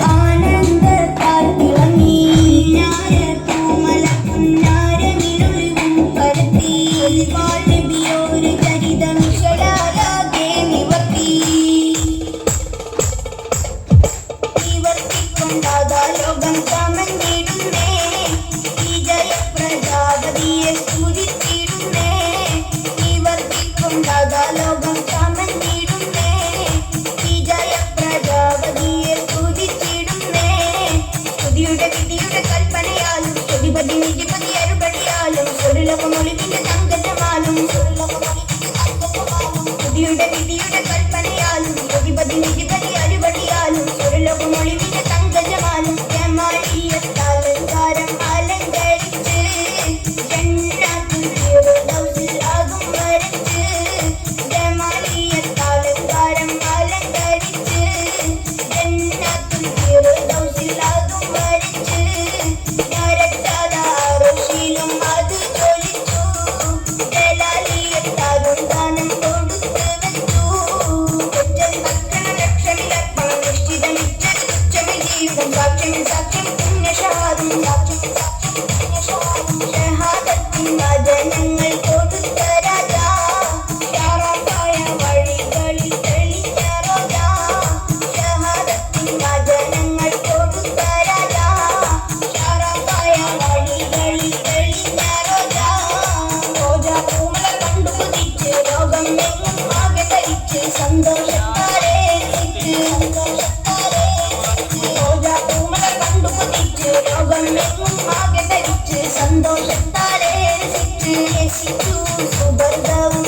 ആനന്ദത്താൽ തിളങ്ങി ഞാരപ്പൂമല പുന്നാരമിരുളിവും പരത്തി നബിയോര് ചരിതം ഷലാലാകെ നിവർത്തി നിവർത്തിക്കൊണ്ടാകാ ലോകം കമഞ്ഞിടുന്നേ ഈ ജയപ്രജാപതിയെ സ്തുതിച്ചിടുന്നേ നിവർത്തിക്കൊണ്ടാകാ ലോകം കമഞ്ഞിടുന്നേ ഈ ജയപ്രജാപതിയെ സ്തുതിച്ചിടുന്നേ സ്തുതിയുടെ വിധിയുടെ കൽപ്പനയാലും സ്തുതിപതി നിധിപതി അരുപടിയാലും സ്വരുലകമൊളിവിന്റെ തങ്കജമാലും സ്തുതിയുടെ വിധിയുടെ കൽപ്പനയാലും സ്തുതിപതി നിധിപതി അരുപടിയാലും സ്വരുലകമൊളിവിന്റെ തങ്കജമാലും ജമാലിയത്താലങ്കാരം അലങ്കരിച്ച് ജന്നാത്തുൽ ഫിർദൗസിൽ ആകും വരച്ച് ജമാലിയത്താലങ്കാരം അലങ്കരിച്ച് ജന്നാത്തുൽ ഫിർദൗസിൽ ആകും വരച്ച് നരകതാറുഷിലും അത് ജ്വലിച്ചു ജലാലിയത്താകും ദാനം കൊടുത്തു വെച്ചു ഒറ്റൽ ഭക്ഷണ ലക്ഷമിലർപ്പണം നിശ്ചിതമിച്ച തുച്ഛമി ജീവിതം സാക്ഷ്യമിൽ സാക്ഷ്യം പുണ്യഷഹാദം ഷഹാദത്തിൻ വചനങ്ങൾ കൊടുത്ത രാജാ ഷറാഫായ വഴികളിൽ തെളിഞ്ഞ റോജാ ഷഹാദത്തിൻ വചനങ്ങൾ കൊടുത്ത രാജാ ഷറാഫായ വഴികളിൽ തെളിഞ്ഞ റോജാ റോജാ പൂമല കണ്ടു കുതിച്ച് ലോകം എങ്ങും ആകെ ധരിച്ച് സന്തോഷത്താലെ റോജാ പൂമല കണ്ടു കുതിച്ച് ലോകം എങ്ങും ആകെ ധരിച്ച് സന്തോഷത്താലെ രസിച്ചു സുഗന്ധവും